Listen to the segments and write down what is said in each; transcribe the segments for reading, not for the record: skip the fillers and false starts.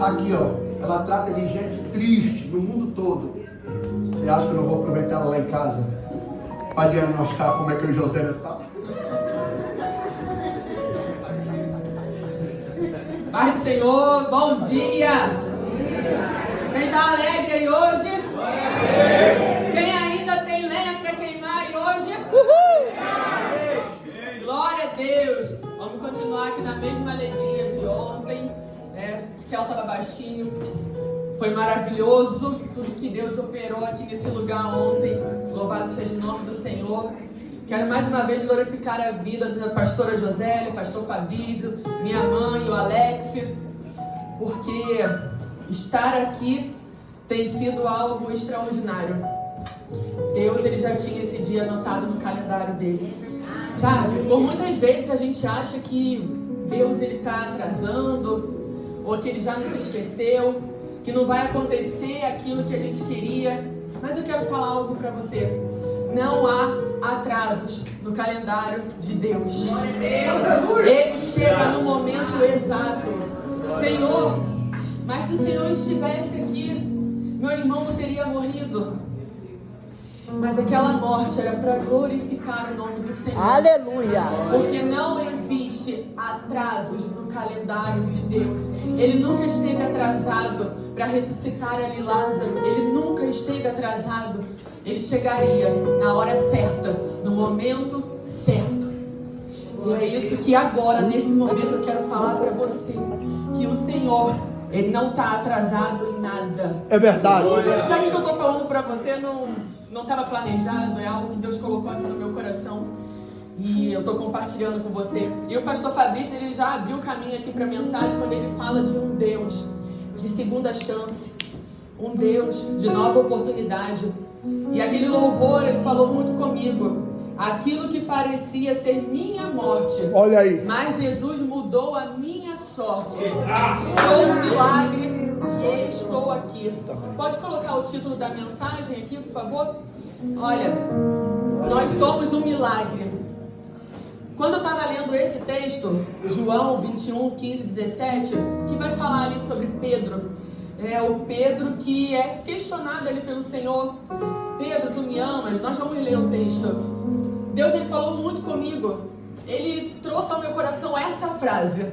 Aqui, ó, ela trata de gente triste no mundo todo. Você acha que eu não vou aproveitar ela lá em casa para diagnosticar como é que o José está? Pai do Senhor, bom dia! Quem está alegre aí hoje? Quem ainda tem lenha para queimar aí hoje? Glória a Deus! Vamos continuar aqui na mesma alegria de ontem. O céu estava baixinho. Foi maravilhoso tudo que Deus operou aqui nesse lugar ontem. Louvado seja o nome do Senhor. Quero mais uma vez glorificar a vida da pastora Josélia, pastor Fabrício, minha mãe, o Alex, porque estar aqui tem sido algo extraordinário. Deus, ele já tinha esse dia anotado no calendário dele. Sabe, por muitas vezes a gente acha que Deus ele está atrasando, ou que ele já nos esqueceu, que não vai acontecer aquilo que a gente queria. Mas eu quero falar algo para você. Não há atrasos no calendário de Deus. Ele chega no momento exato. Senhor, mas se o Senhor estivesse aqui, meu irmão não teria morrido. Mas aquela morte era para glorificar o nome do Senhor. Aleluia! Porque não existe atrasos no calendário de Deus. Ele nunca esteve atrasado para ressuscitar ali Lázaro. Ele nunca esteve atrasado. Ele chegaria na hora certa, no momento certo. E é isso que agora, nesse momento, eu quero falar para você. Que o Senhor, ele não está atrasado em nada. É verdade. Isso daqui que eu estou falando para você não estava planejado, é algo que Deus colocou aqui no meu coração e eu estou compartilhando com você. E o pastor Fabrício, ele já abriu o caminho aqui para a mensagem quando ele fala de um Deus de segunda chance, um Deus de nova oportunidade. E aquele louvor, ele falou muito comigo. Aquilo que parecia ser minha morte, Olha aí, mas Jesus mudou a minha sorte. Sou um milagre e estou aqui. Pode colocar o título da mensagem aqui, por favor? Olha, nós somos um milagre. Quando eu estava lendo esse texto, João 21, 15, 17, que vai falar ali sobre Pedro. É o Pedro que é questionado ali pelo Senhor. Pedro, tu me amas? Nós vamos ler o texto. Deus, ele falou muito comigo. Ele trouxe ao meu coração essa frase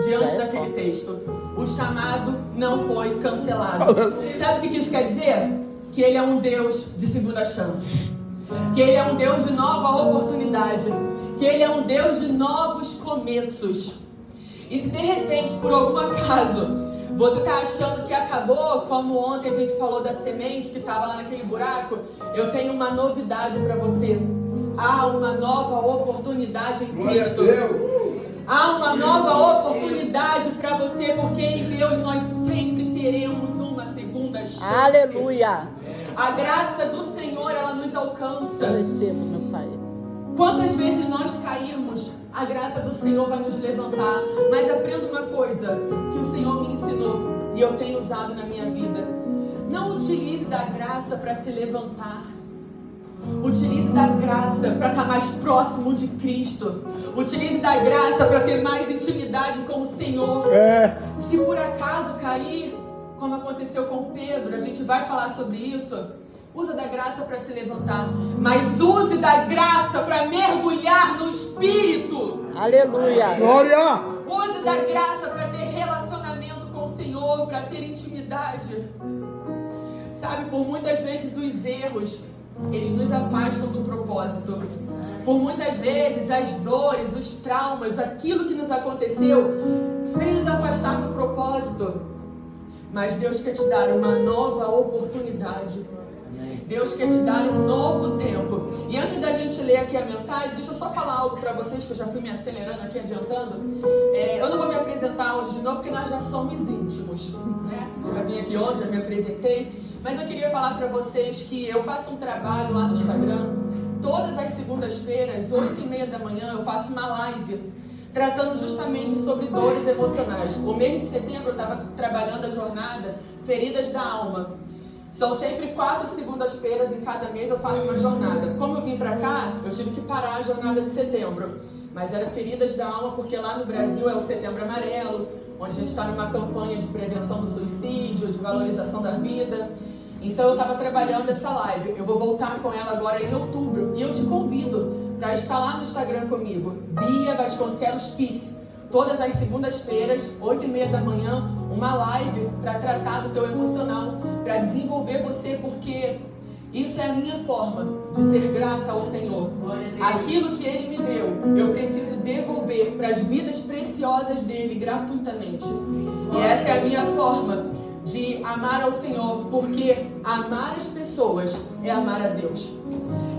diante daquele texto. O chamado não foi cancelado. Sabe o que isso quer dizer? Que ele é um Deus de segunda chance. Que ele é um Deus de nova oportunidade. Que ele é um Deus de novos começos. E se de repente, por algum acaso, você está achando que acabou, como ontem a gente falou da semente que estava lá naquele buraco, eu tenho uma novidade para você. Há uma nova oportunidade em Cristo. Há uma nova oportunidade para você, porque em Deus nós sempre teremos uma segunda chance. Aleluia! A graça do Senhor, ela nos alcança. Eu recebo, meu Pai. Quantas vezes nós caímos, a graça do Senhor vai nos levantar. Mas aprenda uma coisa que o Senhor me ensinou e eu tenho usado na minha vida. Não utilize da graça para se levantar. Utilize da graça para estar mais próximo de Cristo. Utilize da graça para ter mais intimidade com o Senhor. Se por acaso cair, como aconteceu com Pedro, a gente vai falar sobre isso. Usa da graça para se levantar, mas use da graça para mergulhar no Espírito. Aleluia! glória! Use da graça para ter relacionamento com o Senhor, para ter intimidade. Sabe, por muitas vezes os erros, eles nos afastam do propósito. Por muitas vezes as dores, os traumas, aquilo que nos aconteceu, vem nos afastar do propósito. Mas Deus quer te dar uma nova oportunidade. Deus quer te dar um novo tempo. E antes da gente ler aqui a mensagem, deixa eu só falar algo para vocês, que eu já fui me acelerando aqui, adiantando. Eu não vou me apresentar hoje de novo, porque nós já somos íntimos, né? Já vim aqui ontem, já me apresentei. Mas eu queria falar para vocês que eu faço um trabalho lá no Instagram. Todas as segundas-feiras, 8h30 da manhã, eu faço uma live tratando justamente sobre dores emocionais. O mês de setembro eu estava trabalhando a jornada Feridas da Alma. São sempre 4 segundas-feiras em cada mês eu faço uma jornada. Como eu vim para cá, eu tive que parar a jornada de setembro. Mas era Feridas da Alma, porque lá no Brasil é o Setembro Amarelo, onde a gente está numa campanha de prevenção do suicídio, de valorização da vida. Então eu estava trabalhando essa live. Eu vou voltar com ela agora em outubro. E eu te convido para estar lá no Instagram comigo, Bia Vasconcelos Pisse. Todas as segundas-feiras, 8h30 da manhã, uma live para tratar do teu emocional, para desenvolver você, porque isso é a minha forma de ser grata ao Senhor. Aquilo que Ele me deu, eu preciso devolver para as vidas preciosas dEle gratuitamente. E essa é a minha forma de amar ao Senhor, porque amar as pessoas é amar a Deus.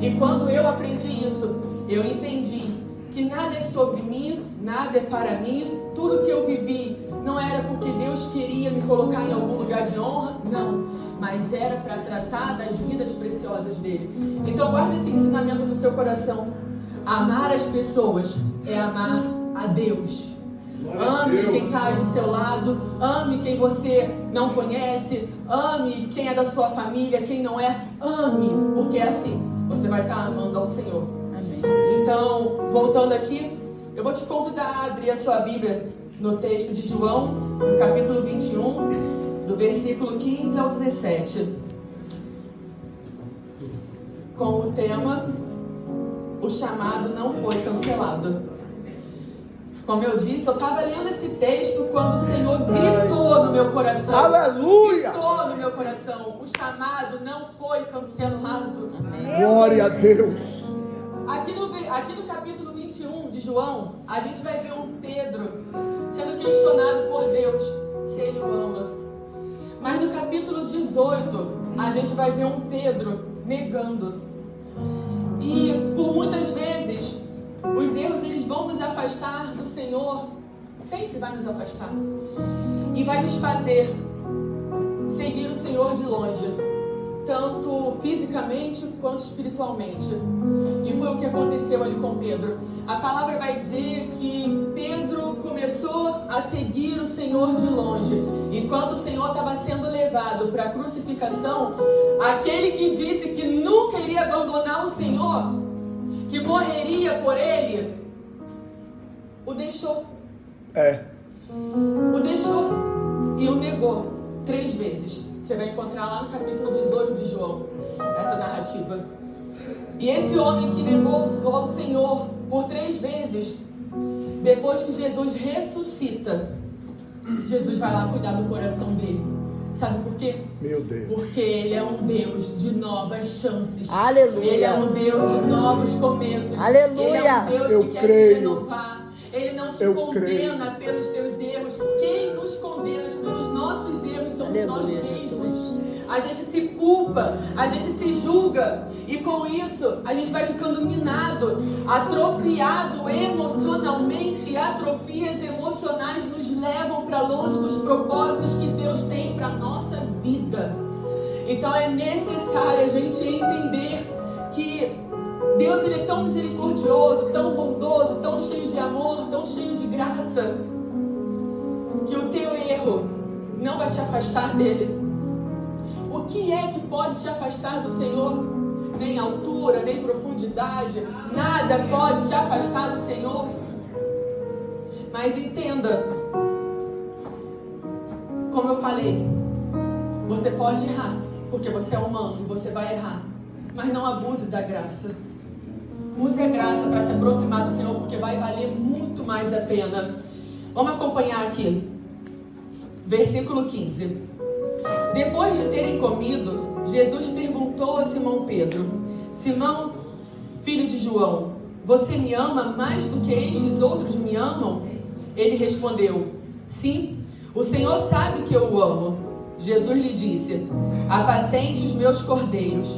E quando eu aprendi isso, eu entendi que nada é sobre mim, nada é para mim, tudo que eu vivi não era porque Deus queria me colocar em algum lugar de honra, não, mas era para tratar das vidas preciosas dele. Então guarda esse ensinamento no seu coração. Amar as pessoas é amar a Deus. Ame quem está aí do seu lado, ame quem você não conhece, ame quem é da sua família, quem não é, ame, porque é assim você vai estar amando ao Senhor. Amém. Então, voltando aqui, eu vou te convidar a abrir a sua Bíblia no texto de João, no capítulo 21, do versículo 15 ao 17, com o tema O Chamado Não Foi Cancelado. Como eu disse, eu estava lendo esse texto quando o Senhor gritou no meu coração. Aleluia! Gritou no meu coração. O chamado não foi cancelado. Glória a Deus! Aqui no capítulo 21 de João, a gente vai ver um Pedro sendo questionado por Deus se ele o ama. Mas no capítulo 18, a gente vai ver um Pedro negando. E por muitas vezes, os erros eles vão nos afastar do Senhor, sempre vai nos afastar, e vai nos fazer seguir o Senhor de longe, tanto fisicamente quanto espiritualmente. E foi o que aconteceu ali com Pedro. A palavra vai dizer que Pedro começou a seguir o Senhor de longe. Enquanto o Senhor estava sendo levado para a crucificação, aquele que disse que nunca iria abandonar o Senhor, que morreria por ele, o deixou. O deixou e o negou 3 vezes. Você vai encontrar lá no capítulo 18 de João essa narrativa. E esse homem que negou ao Senhor por 3 vezes, depois que Jesus ressuscita, Jesus vai lá cuidar do coração dele. Sabe por quê? Meu Deus. Porque Ele é um Deus de novas chances. Aleluia. Ele é um Deus de novos começos. Aleluia. Ele é um Deus Eu que quer creio. te renovar. Ele não te Eu condena pelos teus erros. Quem nos condena pelos nossos erros somos nós Aleluia, mesmos. Jesus. A gente se culpa, a gente se julga. E com isso, a gente vai ficando minado, atrofiado emocionalmente. E atrofias emocionais nos levam para longe dos propósitos que Deus tem para a nossa vida. Então é necessário a gente entender que Deus ele é tão misericordioso, tão bondoso, tão cheio de amor, tão cheio de graça, que o teu erro não vai te afastar dele. O que é que pode te afastar do Senhor? Nem altura, nem profundidade, nada pode te afastar do Senhor. Mas entenda, como eu falei, você pode errar, porque você é humano e você vai errar. Mas não abuse da graça. Use a graça para se aproximar do Senhor, porque vai valer muito mais a pena. Vamos acompanhar aqui. Versículo 15. Depois de terem comido, Jesus perguntou a Simão Pedro: Simão, filho de João, você me ama mais do que estes outros me amam? Ele respondeu: sim, o Senhor sabe que eu o amo. Jesus lhe disse: apacente os meus cordeiros.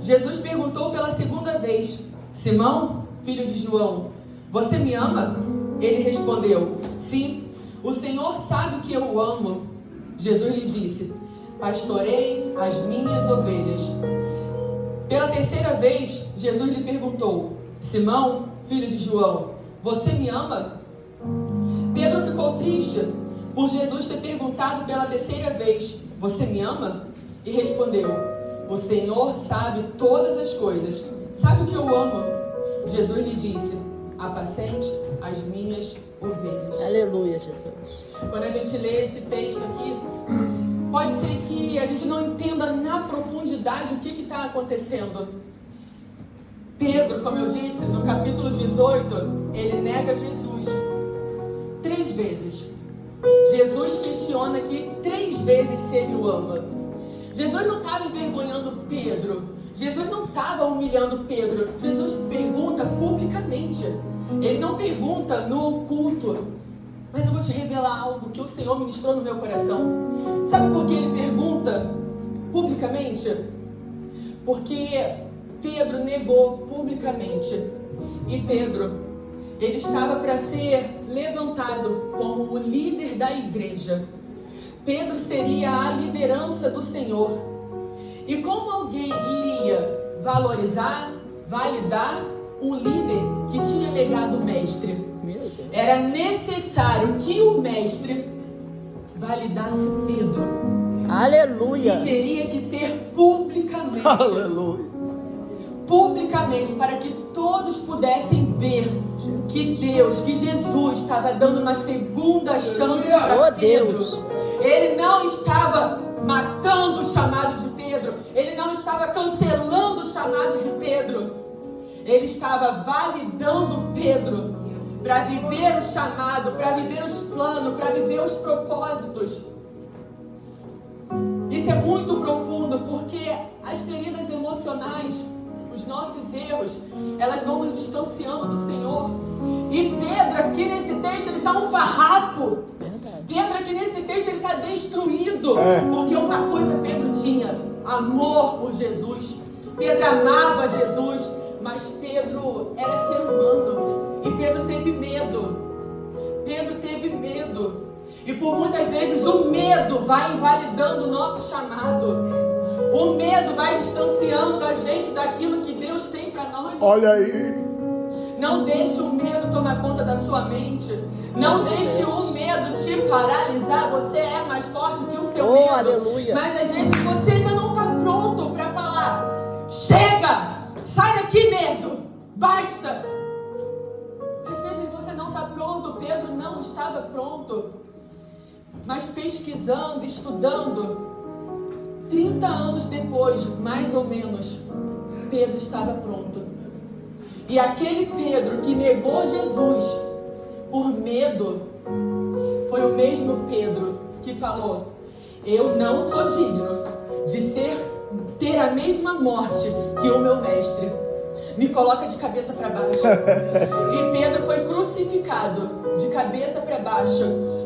Jesus perguntou pela segunda vez: Simão, filho de João, você me ama? Ele respondeu: sim, o Senhor sabe que eu o amo. Jesus lhe disse: pastorei as minhas ovelhas. Pela terceira vez, Jesus lhe perguntou: Simão, filho de João, você me ama? Pedro ficou triste por Jesus ter perguntado pela terceira vez: você me ama? E respondeu: o Senhor sabe todas as coisas, sabe que eu amo. Jesus lhe disse: apacente as minhas ovelhas. Aleluia, Jesus. Quando a gente lê esse texto aqui, pode ser que a gente não entenda na profundidade o que está acontecendo. Pedro, como eu disse, no capítulo 18, ele nega Jesus 3 vezes. Jesus questiona aqui 3 vezes se ele o ama. Jesus não estava envergonhando Pedro. Jesus não estava humilhando Pedro. Jesus pergunta publicamente. Ele não pergunta no culto. Mas eu vou te revelar algo que o Senhor ministrou no meu coração. Sabe por que ele pergunta publicamente? Porque Pedro negou publicamente. E Pedro, ele estava para ser levantado como o líder da igreja. Pedro seria a liderança do Senhor. E como alguém iria valorizar, validar um líder que tinha negado o mestre? Era necessário que o mestre validasse Pedro. Aleluia. E teria que ser publicamente. Aleluia. Publicamente, para que todos pudessem ver que Deus, que Jesus estava dando uma segunda chance para Pedro. Ele não estava matando o chamado de Pedro. Ele não estava cancelando o chamado de Pedro. Ele estava validando Pedro para viver o chamado, para viver os planos, para viver os propósitos. Isso é muito profundo, porque as feridas emocionais, os nossos erros, elas vão nos distanciando do Senhor. E Pedro aqui nesse texto, ele está um farrapo. Pedro aqui nesse texto, ele está destruído. Porque uma coisa Pedro tinha: amor por Jesus. Pedro amava Jesus, mas Pedro era ser humano. E Pedro teve medo. Pedro teve medo. E por muitas vezes o medo vai invalidando o nosso chamado. O medo vai distanciando a gente daquilo que Deus tem para nós. Olha aí. Não deixe o medo tomar conta da sua mente. Não deixe o medo te paralisar. Você é mais forte que o seu medo. Aleluia. Mas às vezes você ainda não está pronto para falar: chega! Sai daqui, medo! Basta! Às vezes você não está pronto. Pedro não estava pronto. Mas pesquisando, estudando, 30 anos depois, mais ou menos, Pedro estava pronto. E aquele Pedro que negou Jesus por medo, foi o mesmo Pedro que falou: eu não sou digno de ter a mesma morte que o meu mestre. Me coloca de cabeça para baixo. E Pedro foi crucificado de cabeça para baixo,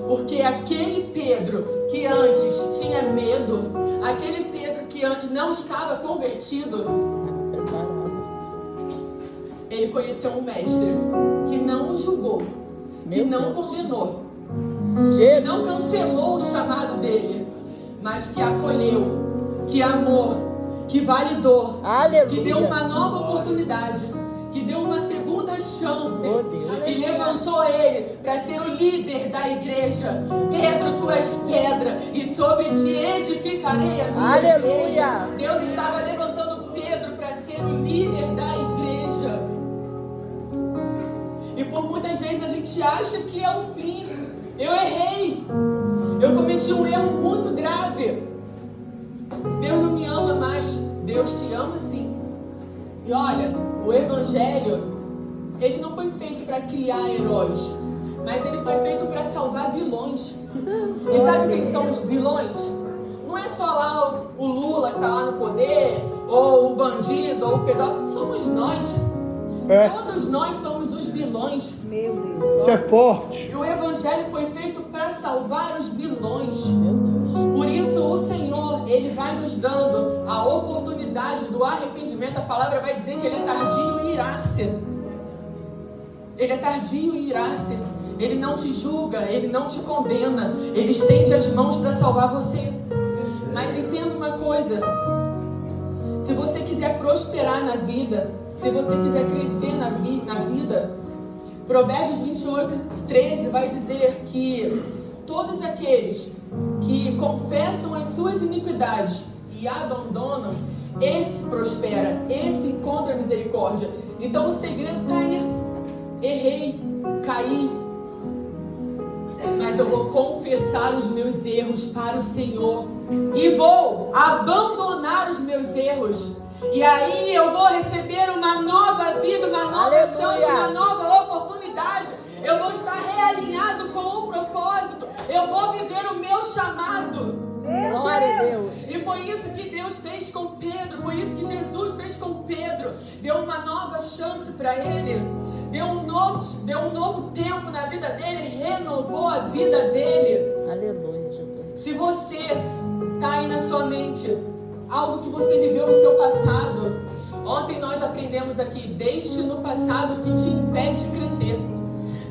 porque aquele Pedro que antes tinha medo, aquele Pedro que antes não estava convertido, ele conheceu um mestre que não o julgou, que não condenou, que não cancelou o chamado dele, mas que acolheu, que amou, que validou, que deu uma nova oportunidade, que deu uma segunda chance, e levantou ele para ser o líder da igreja. Pedro, tu és pedra, e sobre ti edificarei a minha igreja. Deus estava levantando Pedro para ser o líder da igreja. E por muitas vezes a gente acha que é o fim. Eu errei, eu cometi um erro muito grave. Deus não me ama mais. Deus te ama sim. E olha, o Evangelho, ele não foi feito para criar heróis, mas ele foi feito para salvar vilões. E sabe quem são os vilões? Não é só lá o Lula que está lá no poder, ou o bandido, ou o pedófilo. Somos nós. Todos nós somos os vilões. Meu Deus. Isso é forte. E o Evangelho foi feito para salvar os vilões. Por isso o Senhor, Ele vai nos dando a oportunidade do arrependimento. A palavra vai dizer que Ele é tardio em irar-se. Ele é tardio em irar-se. Ele não te julga, Ele não te condena. Ele estende as mãos para salvar você. Mas entenda uma coisa: se você quiser prosperar na vida, se você quiser crescer na vida, Provérbios 28:13 vai dizer que todos aqueles que confessam as suas iniquidades e abandonam, esse prospera, esse encontra misericórdia. Então o segredo está aí. Errei, caí, mas eu vou confessar os meus erros para o Senhor e vou abandonar os meus erros. E aí eu vou receber uma nova vida, uma nova chance, uma nova oportunidade. Eu vou estar realinhado com o propósito. Eu vou viver o meu chamado. Glória a Deus. E foi isso que Deus fez com Pedro. Foi isso que Jesus fez com Pedro. Deu uma nova chance para ele. Deu um novo tempo na vida dele. Renovou a vida dele. Aleluia, Jesus. Se você está aí na sua mente algo que você viveu no seu passado. Ontem nós aprendemos aqui: deixe no passado que te impede de crescer.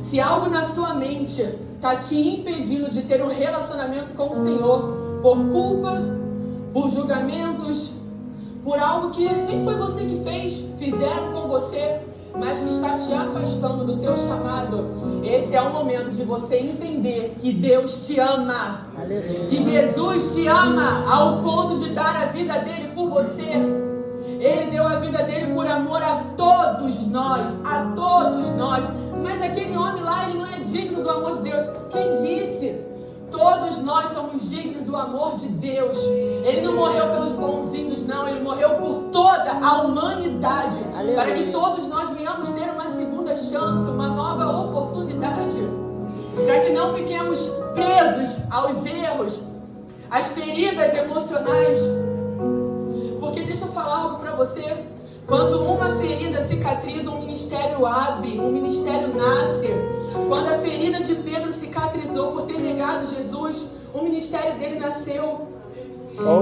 Se algo na sua mente está te impedindo de ter um relacionamento com o Senhor, por culpa, por julgamentos, por algo que nem foi você que fez, fizeram com você, mas que está te afastando do teu chamado, esse é o momento de você entender que Deus te ama. Aleluia. Que Jesus te ama ao ponto de dar a vida dele por você. Ele deu a vida dele por amor a todos nós, a todos nós. Mas aquele homem lá, ele não é digno do amor de Deus. Quem disse? Todos nós somos dignos do amor de Deus. Ele não morreu pelos bonzinhos, não. Ele morreu por toda a humanidade. Aleluia. Para que todos nós venhamos ter uma segunda chance, uma nova oportunidade. Para que não fiquemos presos aos erros, às feridas emocionais. Porque deixa eu falar algo para você. Quando uma ferida cicatriza, um ministério abre, um ministério nasce. Quando a ferida de Pedro cicatrizou por ter negado Jesus, o ministério dele nasceu.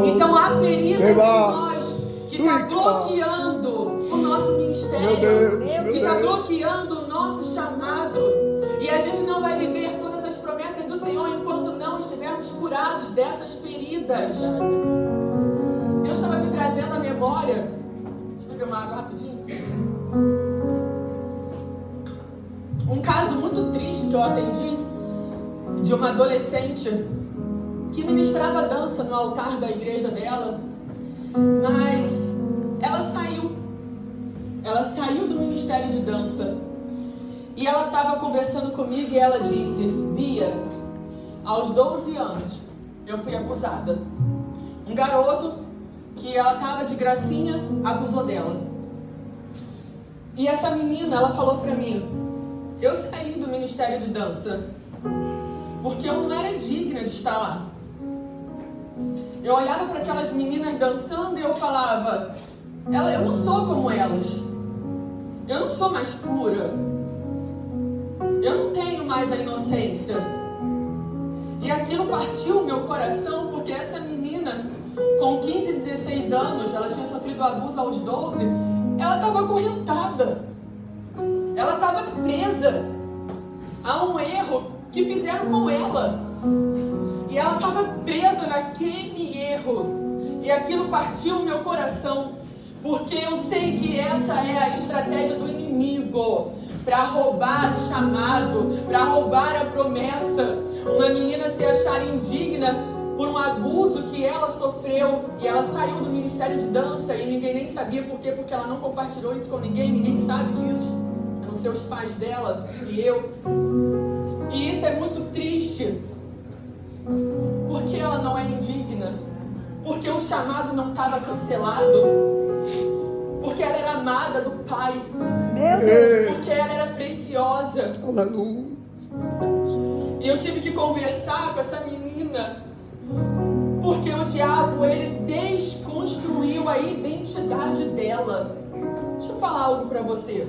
Então há feridas em nós que está bloqueando o nosso ministério, que está bloqueando o nosso chamado. E a gente não vai viver todas as promessas do Senhor enquanto não estivermos curados dessas feridas. Deus estava me trazendo à memória. Deixa eu beber uma água rapidinho. Um caso muito triste que eu atendi, de uma adolescente que ministrava dança no altar da igreja dela, mas ela saiu do ministério de dança. E ela estava conversando comigo e ela disse: Bia, aos 12 anos eu fui abusada. Um garoto que ela estava de gracinha abusou dela. E essa menina, ela falou pra mim: eu saí do ministério de dança porque eu não era digna de estar lá. Eu olhava para aquelas meninas dançando e eu falava: eu não sou como elas. Eu não sou mais pura. Eu não tenho mais a inocência. E aquilo partiu o meu coração, porque essa menina, com 15, 16 anos, ela tinha sofrido abuso aos 12, ela estava acorrentada. Ela estava presa a um erro que fizeram com ela. E ela estava presa naquele erro. E aquilo partiu o meu coração, porque eu sei que essa é a estratégia do inimigo para roubar o chamado, para roubar a promessa. Uma menina se achar indigna por um abuso que ela sofreu, e ela saiu do ministério de dança e ninguém nem sabia por quê, porque ela não compartilhou isso com ninguém sabe disso, eram seus pais dela e eu. E isso é muito triste, porque ela não é indigna, porque o chamado não estava cancelado, porque ela era amada do Pai, meu Deus, porque ela era preciosa. Aleluia. E eu tive que conversar com essa menina, porque o diabo, ele desconstruiu a identidade dela. Deixa eu falar algo para você.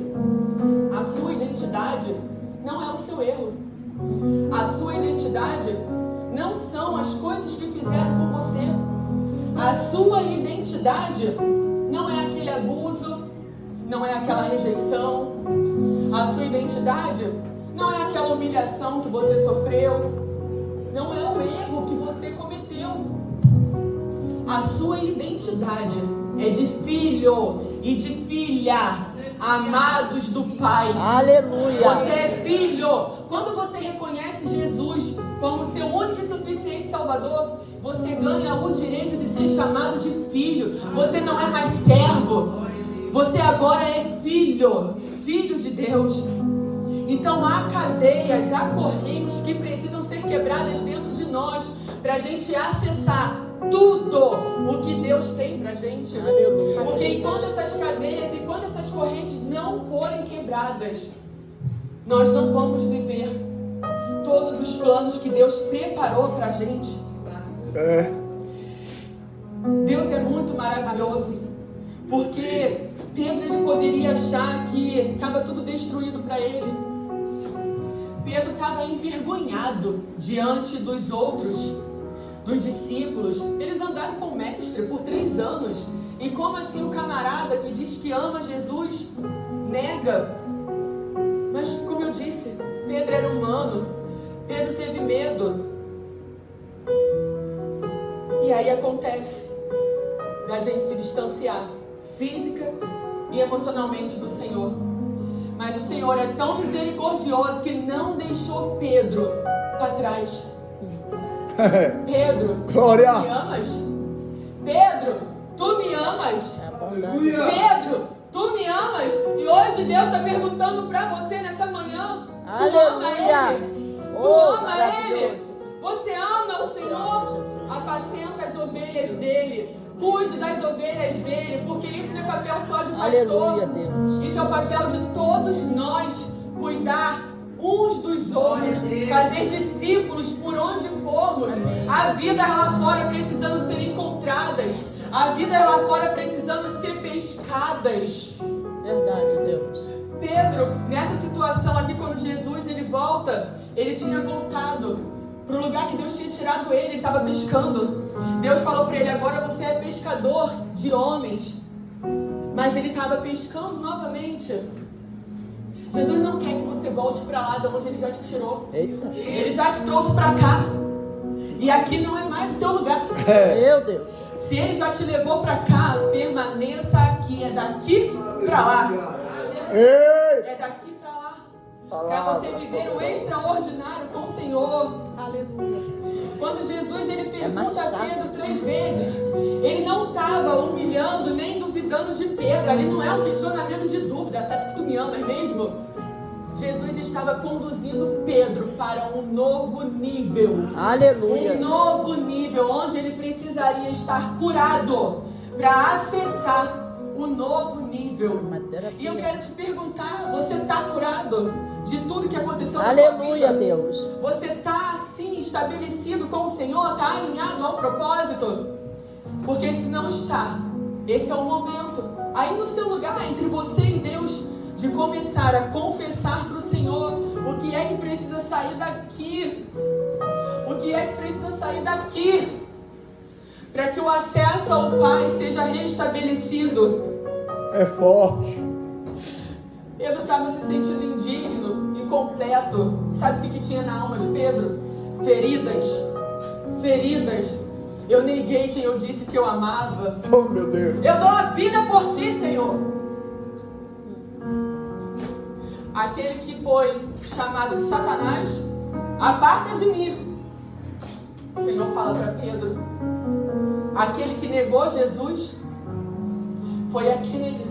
A sua identidade não é o seu erro. A sua identidade não são as coisas que fizeram com você. A sua identidade não é aquele abuso, não é aquela rejeição. A sua identidade não é aquela humilhação que você sofreu. Não é o erro que você cometeu. A sua identidade é de filho e de filha, amados do Pai. Aleluia. Você é filho. Quando você reconhece Jesus como seu único e suficiente Salvador, você ganha o direito de ser chamado de filho. Você não é mais servo. Você agora é filho, filho de Deus. Então há cadeias, há correntes que precisam ser quebradas dentro de nós, para a gente acessar tudo o que Deus tem pra gente. Aleluia. Porque enquanto essas cadeias, enquanto essas correntes não forem quebradas, nós não vamos viver todos os planos que Deus preparou pra gente. Deus é muito maravilhoso, porque Pedro ele poderia achar que estava tudo destruído para ele. Pedro estava envergonhado diante dos outros, dos discípulos. Eles andaram com o mestre por 3 anos. E como assim o camarada que diz que ama Jesus nega? Mas como eu disse, Pedro era humano. Pedro teve medo. E aí acontece da gente se distanciar física e emocionalmente do Senhor. Mas o Senhor é tão misericordioso que não deixou Pedro para trás. Pedro, Glória. tu me amas? Pedro, tu me amas? Pedro, tu me amas? E hoje Deus está perguntando para você nessa manhã: tu ama Ele? Tu ama Ele? Você ama o Senhor? Apacenta as ovelhas dele. Cuide das ovelhas dele, porque isso não é papel só de pastor. Aleluia, Deus. Isso é o papel de todos nós, cuidar uns dos outros, fazer discípulos por onde formos. Amém. Há vidas lá fora precisando ser encontradas, há vidas lá fora precisando ser pescadas. Verdade, Deus. Pedro, nessa situação aqui, quando Jesus ele volta, ele tinha voltado para o lugar que Deus tinha tirado ele estava pescando. Deus falou para ele: agora você é pescador de homens. Mas ele estava pescando novamente. Jesus não quer que você volte para lá de onde ele já te tirou. Eita. Ele já te trouxe para cá. E aqui não é mais o teu lugar. Meu Deus. Se ele já te levou para cá, permaneça aqui. É daqui para lá. É daqui para lá. Para você viver o extraordinário com o Senhor. Aleluia. Quando Jesus ele pergunta a Pedro 3 vezes, ele não estava humilhando nem duvidando de Pedro. Ali não é um questionamento de dúvida. Sabe que tu me amas mesmo? Jesus estava conduzindo Pedro para um novo nível. Aleluia. Um novo nível onde ele precisaria estar curado para acessar o novo nível. E eu quero te perguntar: você está curado de tudo que aconteceu na sua vida? Aleluia, Deus. Você está assim estabelecido com o Senhor? Está alinhado ao propósito? Porque se não está, esse é o momento, aí no seu lugar, entre você e Deus, de começar a confessar para o Senhor o que é que precisa sair daqui. O que é que precisa sair daqui, para que o acesso ao Pai seja restabelecido. É forte. Pedro estava se sentindo indigno, incompleto. Sabe o que tinha na alma de Pedro? Feridas. Feridas. Eu neguei quem eu disse que eu amava. Oh, meu Deus. Eu dou a vida por ti, Senhor. Aquele que foi chamado de Satanás, aparta de mim. O Senhor fala para Pedro: aquele que negou Jesus foi aquele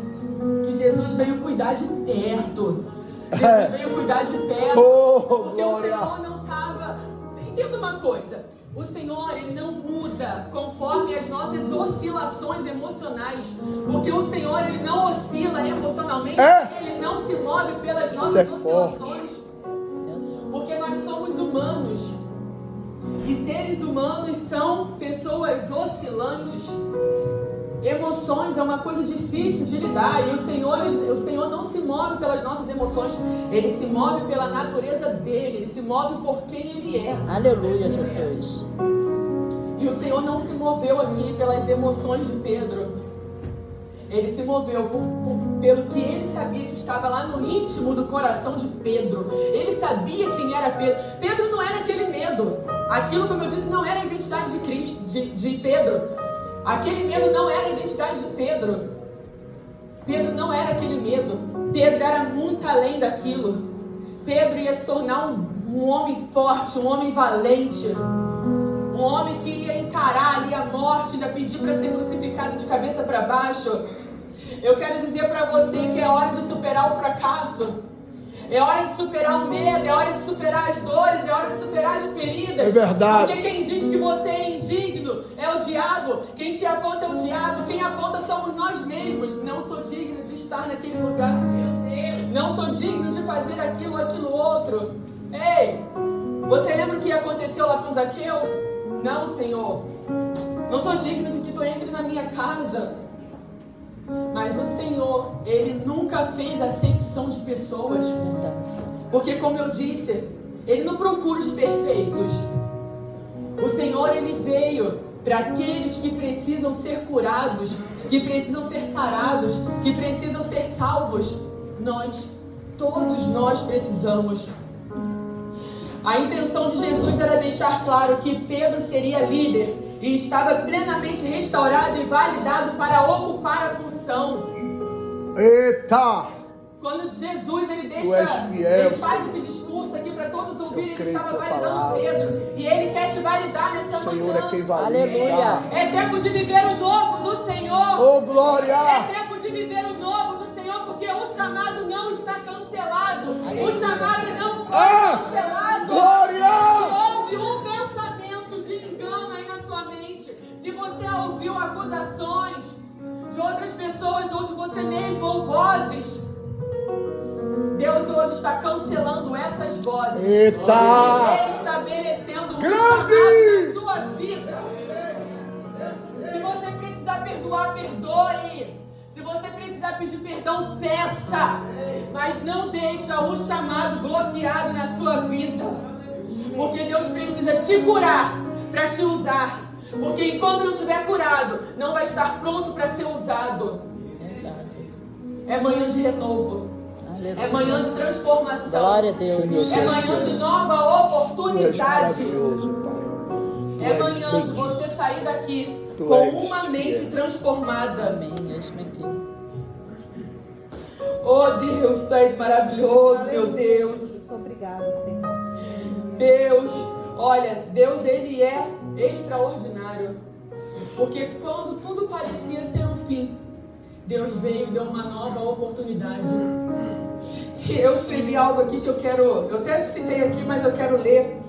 que Jesus veio cuidar de perto. Jesus veio cuidar de perto. Porque o Senhor não estava... Entenda uma coisa: o Senhor ele não muda conforme as nossas oscilações emocionais. Porque o Senhor ele não oscila emocionalmente. Ele não se move pelas nossas oscilações. Porque nós somos humanos. E seres humanos são pessoas oscilantes. Emoções é uma coisa difícil de lidar. E o Senhor não se move pelas nossas emoções. Ele se move pela natureza dele. Ele se move por quem ele é. Aleluia, Jesus. E o Senhor não se moveu aqui pelas emoções de Pedro. Ele se moveu pelo que ele sabia que estava lá no íntimo do coração de Pedro. Ele sabia quem era Pedro. Pedro não era aquele medo. Aquilo, como eu disse, não era a identidade de Cristo, de Pedro. Aquele medo não era a identidade de Pedro. Pedro não era aquele medo. Pedro era muito além daquilo. Pedro ia se tornar um homem forte, um homem valente. Um homem que ia encarar ali a morte, ainda pedir para ser crucificado de cabeça para baixo. Eu quero dizer para você que é hora de superar o fracasso. É hora de superar o medo, é hora de superar as dores, é hora de superar as feridas. É verdade. Porque quem diz que você é indigno é o diabo. Quem te aponta é o diabo. Quem aponta somos nós mesmos. Não sou digno de estar naquele lugar. Não sou digno de fazer aquilo, aquilo outro. Ei, você lembra o que aconteceu lá com Zaqueu? Não, Senhor. Não sou digno de que tu entre na minha casa. Mas o Senhor, Ele nunca fez acepção de pessoas. Porque, como eu disse, Ele não procura os perfeitos. O Senhor, Ele veio para aqueles que precisam ser curados, que precisam ser sarados, que precisam ser salvos. Todos nós precisamos. A intenção de Jesus era deixar claro que Pedro seria líder e estava plenamente restaurado e validado para ocupar a função. Eita! Quando Jesus ele Tu és fiel, ele faz esse discurso aqui para todos ouvirem, ele creio estava em tua validando palavra. Pedro e ele quer te validar nessa O Senhor manhã. é quem valida. Aleluia. É tempo de viver o novo do Senhor. Oh, É glória! tempo de viver o novo do Senhor, porque o chamado não está cancelado. O chamado não foi cancelado. Glória! Se houve um pensamento de engano aí na sua mente, se você ouviu acusações de outras pessoas ou de você mesmo, ou vozes, Deus hoje está cancelando essas vozes. Eita! Estabelecendo um Grande! chamado na sua vida. Se você precisar perdoar, perdoe. Se você precisar pedir perdão, peça. Mas não deixa o chamado bloqueado na sua vida. Porque Deus precisa te curar para te usar. Porque enquanto não estiver curado, não vai estar pronto para ser usado. É manhã de renovo. É manhã de transformação. Glória a Deus. É manhã de nova Tu és oportunidade. maravilhoso, Pai. Tu É és manhã de bendito. você sair daqui Tu com és uma mente fiel. transformada. Amém. Eis-me aqui. Oh Deus, Tu és maravilhoso, meu Deus. Obrigada, Senhor. Deus, olha, Deus Ele é extraordinário. Porque quando tudo parecia ser um fim, Deus veio e deu uma nova oportunidade. E eu escrevi algo aqui que eu até citei aqui, mas eu quero ler.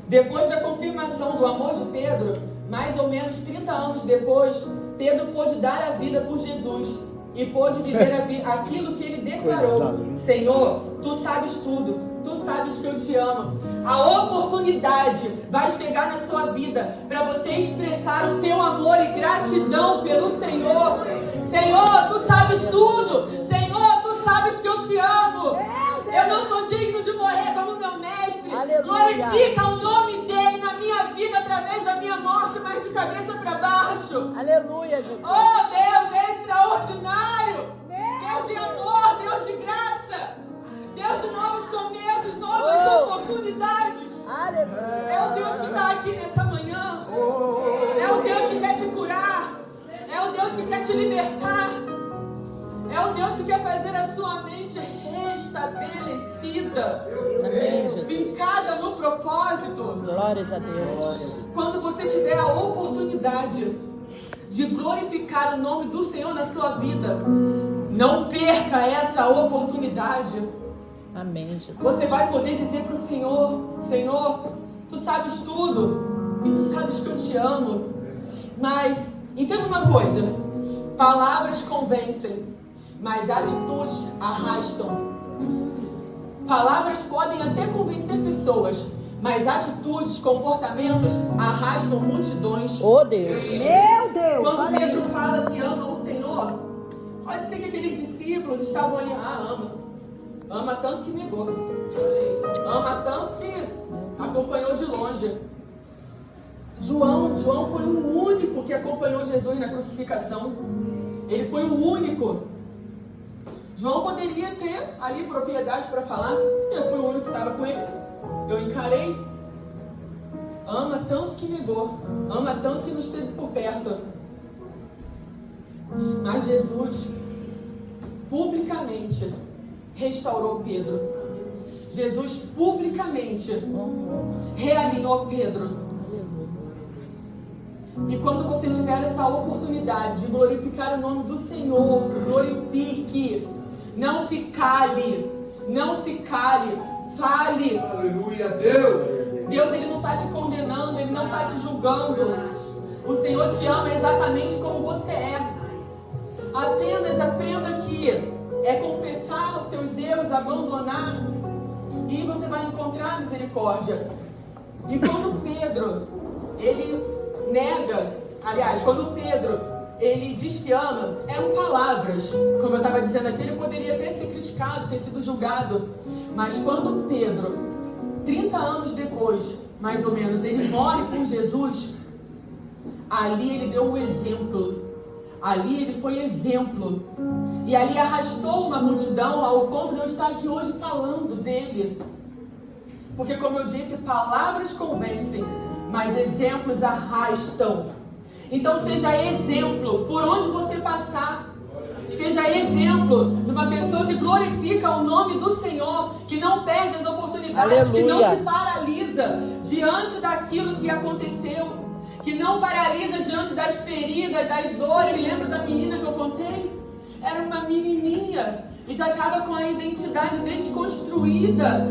Depois da confirmação do amor de Pedro, mais ou menos 30 anos depois, Pedro pôde dar a vida por Jesus e pôde viver aquilo que ele declarou. Coisa linda. Senhor, Tu sabes tudo, Tu sabes que eu te amo. A oportunidade vai chegar na sua vida para você expressar o teu amor e gratidão pelo Senhor. Senhor, Tu sabes tudo. Senhor, Tu sabes que eu te amo. Eu não sou digno de morrer como meu mestre. Aleluia. Glorifica o nome dele na minha vida através da minha morte, mas de cabeça para baixo. Aleluia, Jesus. Oh, Deus extraordinário! Deus de amor, Deus de graça! Deus de novos começos, novas oportunidades! Aleluia. É o Deus que está aqui nessa manhã! É o Deus que quer te curar! É o Deus que quer te libertar! É o Deus que quer fazer a sua mente restabelecida! Amém, Jesus. Fincada no propósito! Glórias a Deus. Quando você tiver a oportunidade de glorificar o nome do Senhor na sua vida, não perca essa oportunidade. Amém, Jesus. Você vai poder dizer para o Senhor: Senhor, Tu sabes tudo e Tu sabes que eu te amo. Mas entenda uma coisa: palavras convencem, mas atitudes arrastam. Palavras podem até convencer pessoas, mas atitudes, comportamentos arrastam multidões. Oh, Deus. Meu Deus! Quando Pedro aleluia. fala que ama o Senhor, pode ser que aqueles discípulos estavam ali, ama. Ama tanto que negou. Ama tanto que acompanhou de longe. João foi o único que acompanhou Jesus na crucificação. Ele foi o único. João poderia ter ali propriedade para falar. Eu fui o único que estava com ele. Eu encarei. Ama tanto que negou. Ama tanto que não esteve por perto. Mas Jesus publicamente restaurou Pedro. Jesus publicamente realinhou Pedro. E quando você tiver essa oportunidade de glorificar o nome do Senhor, glorifique. Não se cale. Não se cale, fale. Aleluia, Deus. Deus, Ele não está te condenando, Ele não está te julgando. O Senhor te ama exatamente como você é. Apenas aprenda que é confessar os teus erros, abandonar, e você vai encontrar misericórdia. E quando Pedro, ele nega, aliás, quando Pedro, ele diz que ama, eram palavras. Como eu estava dizendo aqui, ele poderia ter sido criticado, ter sido julgado. Mas quando Pedro, 30 anos depois, mais ou menos, ele morre por Jesus, ali ele deu um exemplo. Ali ele foi exemplo. E ali arrastou uma multidão ao ponto de eu estar aqui hoje falando dele. Porque, como eu disse, palavras convencem, mas exemplos arrastam. Então seja exemplo por onde você passar. Seja exemplo de uma pessoa que glorifica o nome do Senhor, que não perde as oportunidades, que não se paralisa diante daquilo que aconteceu, que não paralisa diante das feridas, das dores. Lembra da menina que eu contei? Era uma menininha e já estava com a identidade desconstruída.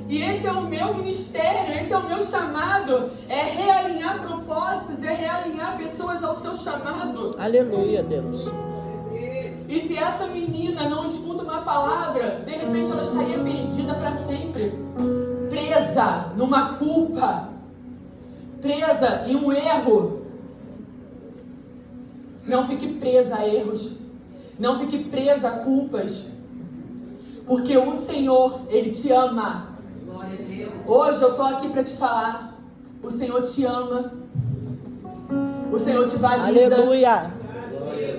E esse é o meu ministério, esse é o meu chamado, é realinhar propósitos, é realinhar pessoas ao seu chamado. Aleluia, Deus. E se essa menina não escuta uma palavra, de repente ela estaria perdida para sempre, presa numa culpa, presa em um erro. Não fique presa a erros, não fique presa a culpas, porque o Senhor, Ele te ama. Hoje eu estou aqui para te falar, o Senhor te ama, o Senhor te valida. Aleluia.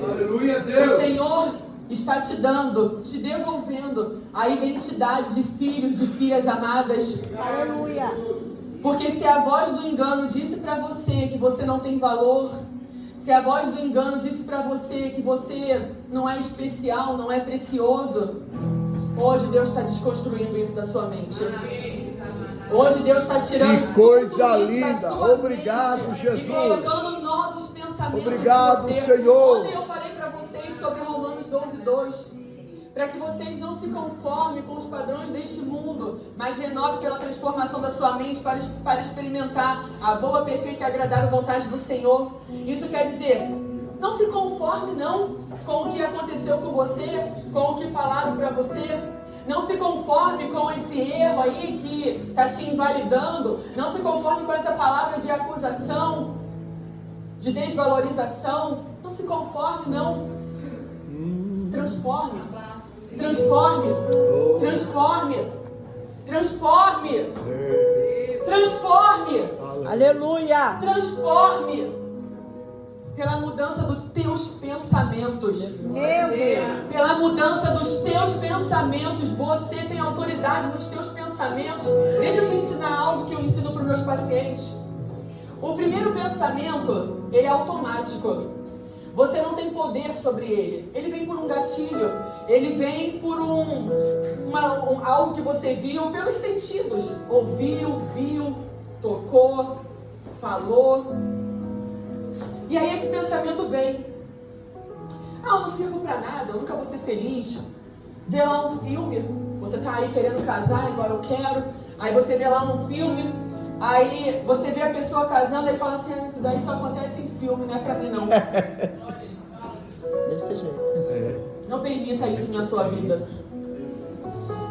Aleluia, Deus. O Senhor está te dando, te devolvendo a identidade de filhos, de filhas amadas. Aleluia. Porque se a voz do engano disse para você que você não tem valor, se a voz do engano disse para você que você não é especial, não é precioso, hoje Deus está desconstruindo isso da sua mente. Hoje Deus está tirando Que coisa tudo isso linda. da sua Obrigado, mente Jesus. E colocando novos pensamentos. Obrigado, em você. Senhor. Ontem eu falei para vocês sobre Romanos 12:2, para que vocês não se conformem com os padrões deste mundo, mas renovem pela transformação da sua mente para experimentar a boa, perfeita e agradável vontade do Senhor. Isso quer dizer, não se conforme não com o que aconteceu com você, com o que falaram para você. Não se conforme com esse erro aí que está te invalidando. Não se conforme com essa palavra de acusação, de desvalorização. Não se conforme, não. Transforme. Transforme. Transforme. Transforme. Transforme. Aleluia. Transforme. Pela mudança dos teus pensamentos. Meu Deus. Pela mudança dos teus pensamentos. Você tem autoridade nos teus pensamentos. Deixa eu te ensinar algo que eu ensino para os meus pacientes. O primeiro pensamento, ele é automático. Você não tem poder sobre ele. Ele vem por um gatilho. Ele vem por algo que você viu pelos sentidos. Ouviu, viu, tocou, falou. E aí esse pensamento vem. Eu não sirvo pra nada, eu nunca vou ser feliz. Vê lá um filme, você tá aí querendo casar, igual eu quero. Aí você vê lá um filme, aí você vê a pessoa casando e fala assim, isso daí só acontece em filme, não é pra mim não. Desse jeito. Não permita isso na sua vida.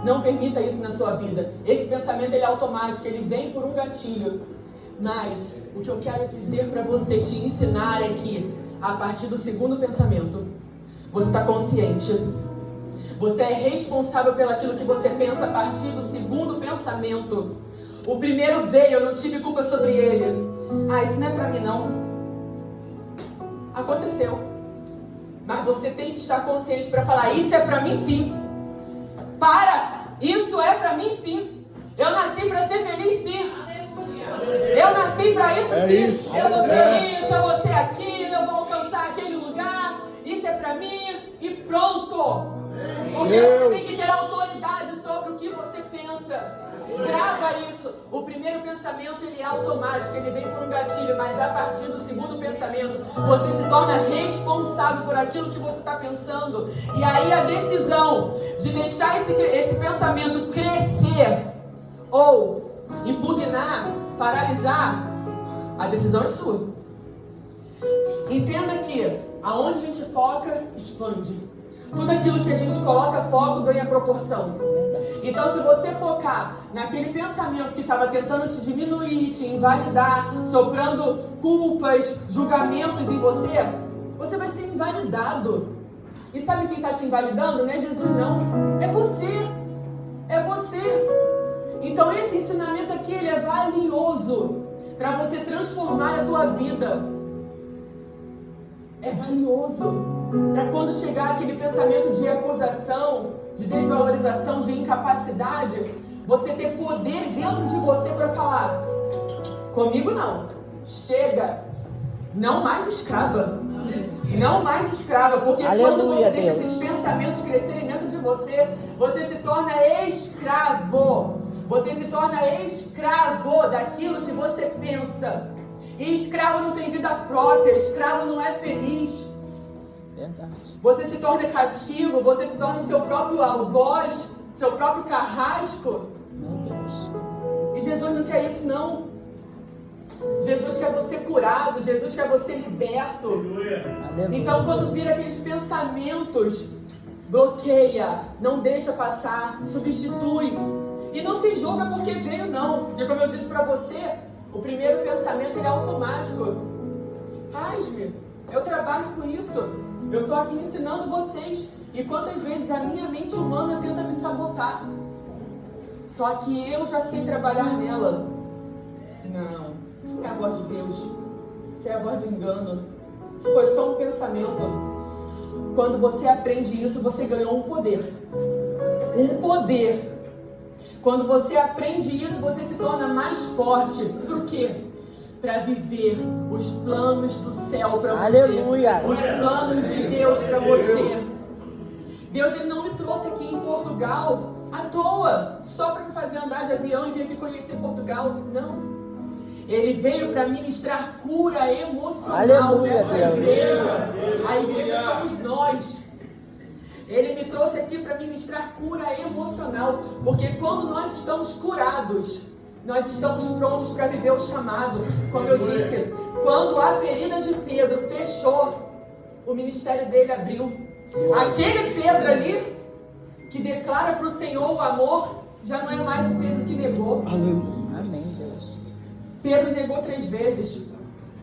Não permita isso na sua vida. Esse pensamento ele é automático, ele vem por um gatilho. Mas o que eu quero dizer para você, te ensinar é que a partir do segundo pensamento, você está consciente. Você é responsável pelo aquilo que você pensa a partir do segundo pensamento. O primeiro veio, eu não tive culpa sobre ele. Isso não é para mim não. Aconteceu. Mas você tem que estar consciente para falar, isso é para mim sim. Isso é para mim sim. Eu nasci para ser feliz sim. Eu nasci para isso sim. Isso. Eu vou ser isso, eu vou ser aquilo, eu vou alcançar aquele lugar. Isso é para mim e pronto. Porque você tem que ter autoridade sobre o que você pensa. Grava isso. O primeiro pensamento, ele é automático, ele vem por um gatilho, mas a partir do segundo pensamento, você se torna responsável por aquilo que você está pensando. E aí a decisão de deixar esse pensamento crescer ou impugnar, paralisar, a decisão é sua. Entenda que aonde a gente foca, expande. Tudo aquilo que a gente coloca foco ganha proporção. Então, se você focar naquele pensamento que estava tentando te diminuir, te invalidar, soprando culpas, julgamentos em você, você vai ser invalidado. E sabe quem está te invalidando? Não é Jesus, não. É você. É você. Então, esse ensinamento aqui, ele é valioso para você transformar a tua vida. É valioso para quando chegar aquele pensamento de acusação, de desvalorização, de incapacidade, você ter poder dentro de você para falar: comigo não, chega, não mais escrava, não mais escrava, porque Aleluia, quando você deixa Deus. esses pensamentos crescerem dentro de você, você se torna escravo, você se torna escravo daquilo que você pensa. E escravo não tem vida própria, escravo não é feliz. Verdade. Você se torna cativo, você se torna o seu próprio algoz, seu próprio carrasco. Meu Deus. E Jesus não quer isso, não. Jesus quer você curado, Jesus quer você liberto. Aleluia. Então, quando vir aqueles pensamentos, bloqueia, não deixa passar, substitui. E não se julga porque veio, não. Porque, como eu disse para você, o primeiro pensamento ele é automático. Paz-me, eu trabalho com isso. Eu estou aqui ensinando vocês. E quantas vezes a minha mente humana tenta me sabotar. Só que eu já sei trabalhar nela. Não, isso não é a voz de Deus. Isso é a voz do engano. Isso foi só um pensamento. Quando você aprende isso, você ganhou um poder. Um poder. Quando você aprende isso, você se torna mais forte. Por quê? Para viver os planos do céu para você. Aleluia. Os planos de Deus para você. Deus ele não me trouxe aqui em Portugal à toa, só para me fazer andar de avião e vir aqui conhecer Portugal. Não. Ele veio para ministrar cura emocional. Aleluia, nessa Deus. igreja. A igreja somos nós. Ele me trouxe aqui para ministrar cura emocional, porque quando nós estamos curados, nós estamos prontos para viver o chamado. Como eu disse, quando a ferida de Pedro fechou, o ministério dele abriu. Aquele Pedro ali, que declara para o Senhor o amor, já não é mais o Pedro que negou. Amém, Deus. Pedro negou 3 vezes.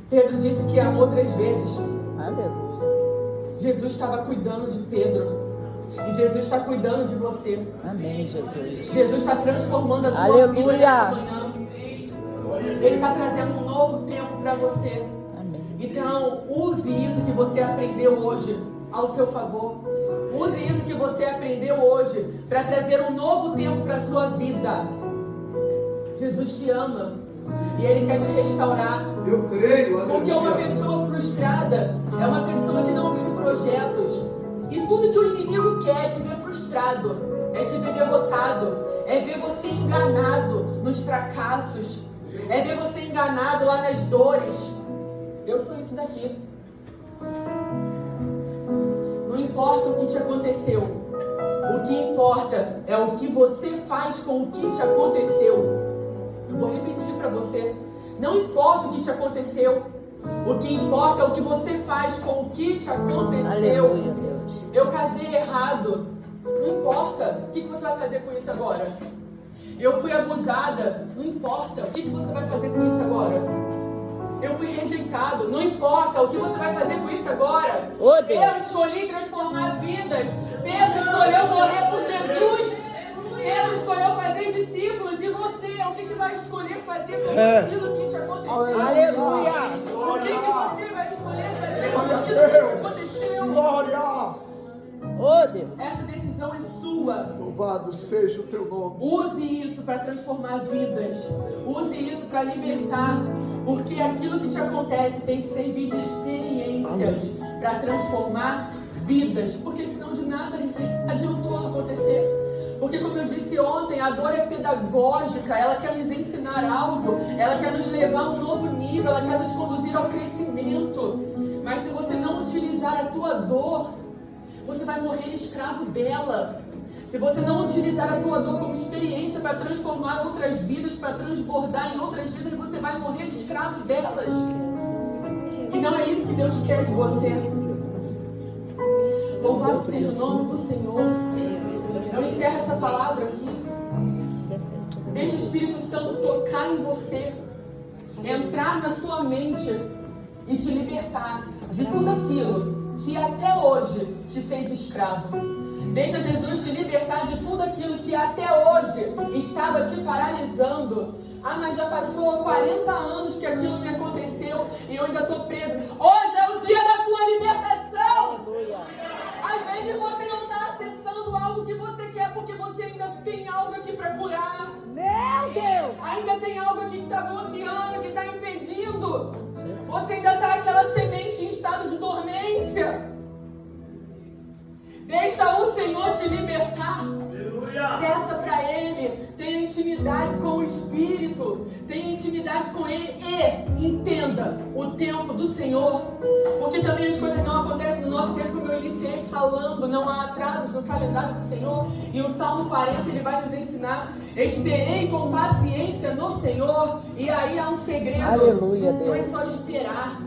Pedro disse que amou 3 vezes. Aleluia. Jesus estava cuidando de Pedro. E Jesus está cuidando de você. Amém, Jesus. Jesus está transformando a sua Aleluia. vida nessa manhã. Ele está trazendo um novo tempo para você. Amém. Então, use isso que você aprendeu hoje ao seu favor. Use isso que você aprendeu hoje para trazer um novo tempo para a sua vida. Jesus te ama e Ele quer te restaurar. Eu creio, aleluia. Porque uma pessoa frustrada é uma pessoa que não vive projetos. E tudo que o inimigo quer é te ver frustrado, é te ver derrotado, é ver você enganado nos fracassos, é ver você enganado lá nas dores. Eu sou isso daqui. Não importa o que te aconteceu, o que importa é o que você faz com o que te aconteceu. Eu vou repetir para você. Não importa o que te aconteceu, o que importa é o que você faz com o que te aconteceu. Aleluia, Deus. Eu casei errado. Não importa. O que você vai fazer com isso agora? Eu fui abusada. Não importa. O que você vai fazer com isso agora? Eu fui rejeitado. Não importa. O que você vai fazer com isso agora? Ô, Deus. Eu escolhi transformar vidas. Pedro escolheu morrer por Jesus. Pedro escolheu fazer discípulos. E você? O que vai escolher fazer com aquilo que te aconteceu? Aleluia. O que você vai escolher fazer com aquilo que te aconteceu? Glória! Ô, Deus. Essa decisão é sua. Louvado seja o teu nome. Use isso para transformar vidas. Use isso para libertar. Porque aquilo que te acontece tem que servir de experiências para transformar vidas. Porque senão de nada adiantou acontecer. Porque como eu disse ontem, a dor é pedagógica, ela quer nos ensinar algo, ela quer nos levar a um novo nível, ela quer nos conduzir ao crescimento. Mas se você não utilizar a tua dor, você vai morrer escravo dela. Se você não utilizar a tua dor como experiência para transformar outras vidas, para transbordar em outras vidas, você vai morrer escravo delas. E não é isso que Deus quer de você. Louvado seja o nome do Senhor. Eu encerro essa palavra aqui. Deixa o Espírito Santo tocar em você, entrar na sua mente e te libertar de tudo aquilo que até hoje te fez escravo. Deixa Jesus te libertar de tudo aquilo que até hoje estava te paralisando. Ah, mas já passou 40 anos que aquilo me aconteceu e eu ainda estou preso. Hoje é o dia da tua libertação. Às vezes você não está acessando algo que você quer porque você ainda tem algo aqui para curar. Meu Deus! Ainda tem algo aqui que está bloqueando, que está impedindo. Você ainda está aquela semente em estado de dormência. Deixa o Senhor te libertar. Peça para Ele. Tenha intimidade com o Espírito. Tenha intimidade com Ele e entenda o tempo do Senhor. Porque também as coisas não acontecem no nosso tempo, como eu iniciei falando. Não há atrasos no calendário do Senhor. E o Salmo 40 ele vai nos ensinar: esperei com paciência no Senhor. E aí há um segredo. Aleluia, Deus. Não é só esperar.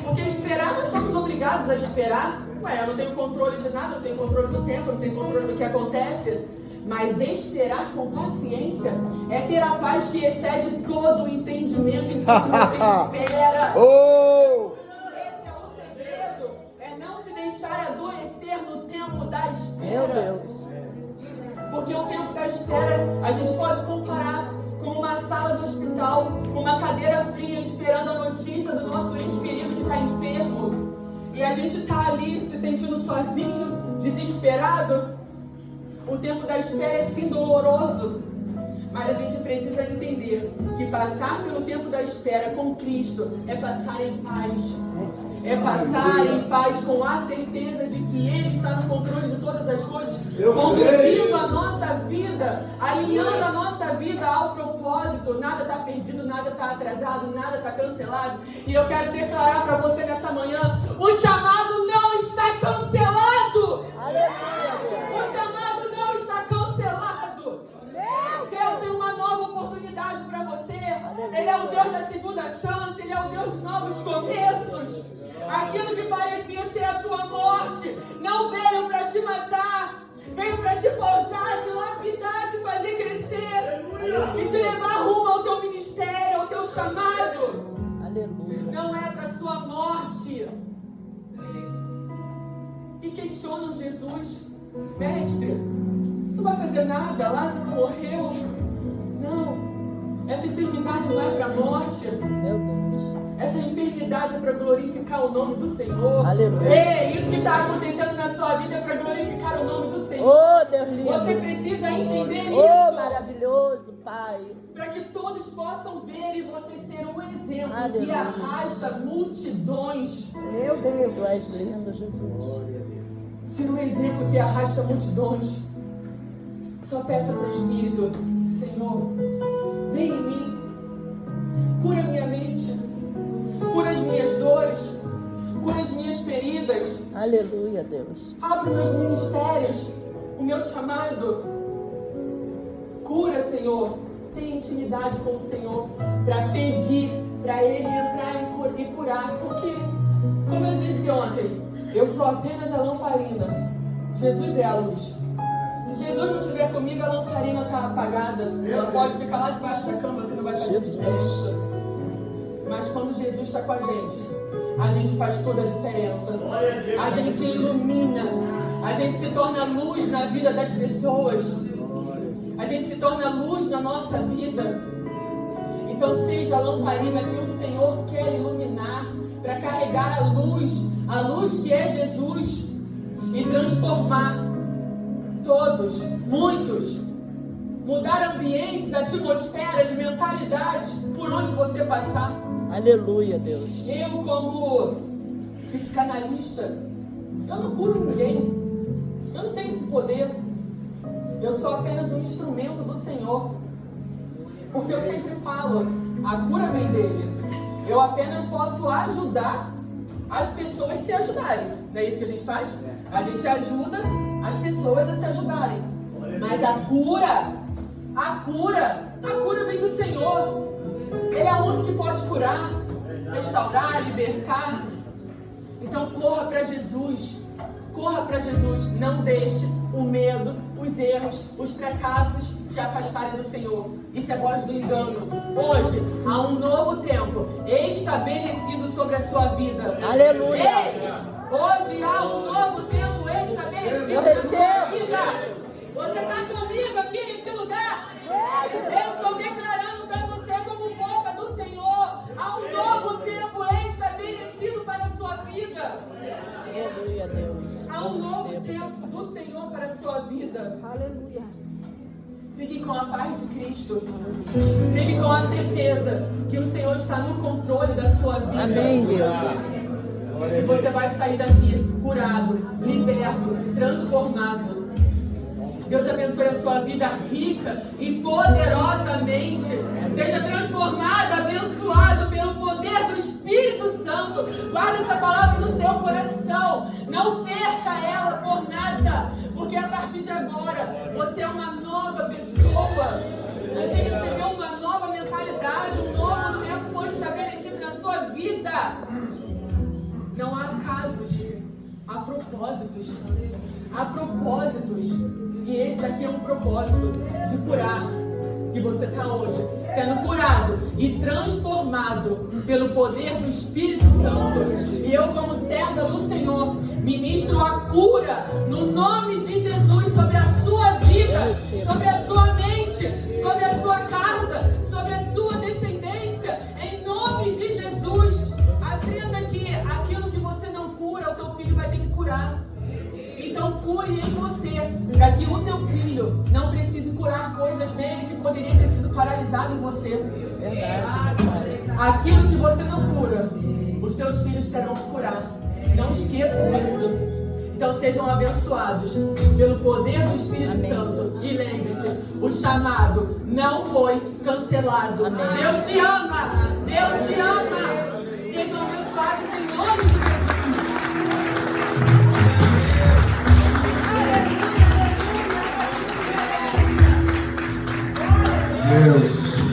Porque esperar, nós somos obrigados a esperar. Ué, eu não tenho controle de nada, eu não tenho controle do tempo, eu não tenho controle do que acontece. Mas esperar com paciência é ter a paz que excede todo o entendimento enquanto você espera. Esse é o segredo, é não se deixar adoecer no tempo da espera. Meu Deus. Porque o tempo da espera, a gente pode comparar com uma sala de hospital, com uma cadeira fria, esperando a notícia do nosso ente querido que está enfermo. E a gente está ali se sentindo sozinho, desesperado. O tempo da espera é sim doloroso, mas a gente precisa entender que passar pelo tempo da espera com Cristo é passar em paz. É passar em paz com a certeza de que Ele está no controle de todas as coisas, conduzindo a nossa vida, alinhando a nossa vida ao propósito. Nada está perdido, nada está atrasado, nada está cancelado. E eu quero declarar para você nessa manhã: o chamado não está cancelado! O chamado não está cancelado! Deus tem uma nova oportunidade para você. Ele é o Deus da segunda chance, Ele é o Deus de novos começos. Aquilo que parecia ser a tua morte não veio para te matar, veio para te forjar, te lapidar, te fazer crescer e te levar rumo ao teu ministério, ao teu chamado. Aleluia. Não é para sua morte. E questionam Jesus: mestre, não vai fazer nada, Lázaro morreu. Não, essa enfermidade não é para a morte. Meu Deus. Essa enfermidade é para glorificar o nome do Senhor. Aleluia. Ei, isso que está acontecendo na sua vida é para glorificar o nome do Senhor. Oh, Deus lindo. Você precisa entender Oh, isso. maravilhoso, Pai. Para que todos possam ver e você ser um exemplo que Aleluia. arrasta multidões. Meu Deus! Tu és lindo, Jesus. Ser um exemplo que arrasta multidões. Só peça para o Espírito: Senhor, vem em mim. Cura minha mente. Cura as minhas dores. Cura as minhas feridas. Aleluia, Deus. Abre meus ministérios, o meu chamado. Cura, Senhor. Tenha intimidade com o Senhor para pedir para Ele entrar e curar. Porque, como eu disse ontem, eu sou apenas a lamparina. Jesus é a luz. Se Jesus não estiver comigo, a lamparina está apagada. Ela pode ficar lá debaixo da cama, que não vai fazer diferença. Mas quando Jesus está com a gente faz toda a diferença. A gente ilumina. A gente se torna luz na vida das pessoas. A gente se torna luz na nossa vida. Então seja a lamparina que o Senhor quer iluminar para carregar a luz que é Jesus, e transformar todos, muitos, mudar ambientes, atmosferas, mentalidades por onde você passar. Aleluia, Deus. Eu, como psicanalista, eu não curo ninguém. Eu não tenho esse poder. Eu sou apenas um instrumento do Senhor. Porque eu sempre falo, a cura vem dele. Eu apenas posso ajudar as pessoas a se ajudarem. Não é isso que a gente faz? A gente ajuda as pessoas a se ajudarem. Mas a cura vem do Senhor. Ele é o único que pode curar, restaurar, libertar. Então corra para Jesus. Corra para Jesus. Não deixe o medo, os erros, os fracassos te afastarem do Senhor. Isso é voz do engano. Hoje há um novo tempo estabelecido sobre a sua vida. Aleluia. Ei, hoje há um novo tempo estabelecido Eu na sua recebo. vida. Você está comigo aqui nesse lugar? Eu estou declarando para você como boca do Senhor. Há um novo tempo estabelecido para a sua vida. Aleluia, Deus. Há um novo tempo do Senhor para a sua vida. Aleluia. Fique com a paz de Cristo. Fique com a certeza que o Senhor está no controle da sua vida. Amém, Deus. E você vai sair daqui curado, liberto, transformado. Deus abençoe a sua vida rica e poderosamente. Seja transformado, abençoado pelo poder do Espírito Santo. Guarde essa palavra no seu coração. Não perca ela por nada. Porque a partir de agora, você é uma nova pessoa. Você recebeu uma nova mentalidade. Um novo tempo foi estabelecido na sua vida. Não há casos, há propósitos. Há propósitos. E esse daqui é um propósito de curar. E você está hoje sendo curado e transformado pelo poder do Espírito Santo. E eu, como serva do Senhor, ministro a cura no nome de Jesus sobre a sua vida, sobre a sua mente, sobre a sua casa, sobre a sua descendência. Em nome de Jesus, aprenda que aquilo que você não cura, o teu filho vai ter que curar. Então cure em você, para que o teu filho não precise curar coisas nele que poderiam ter sido paralisadas em você. Verdade, meu Pai. Aquilo que você não cura, os teus filhos terão que curar. Não esqueça disso. Então sejam abençoados pelo poder do Espírito Amém. Santo. E lembre-se, o chamado não foi cancelado. Amém. Deus te ama. Deus te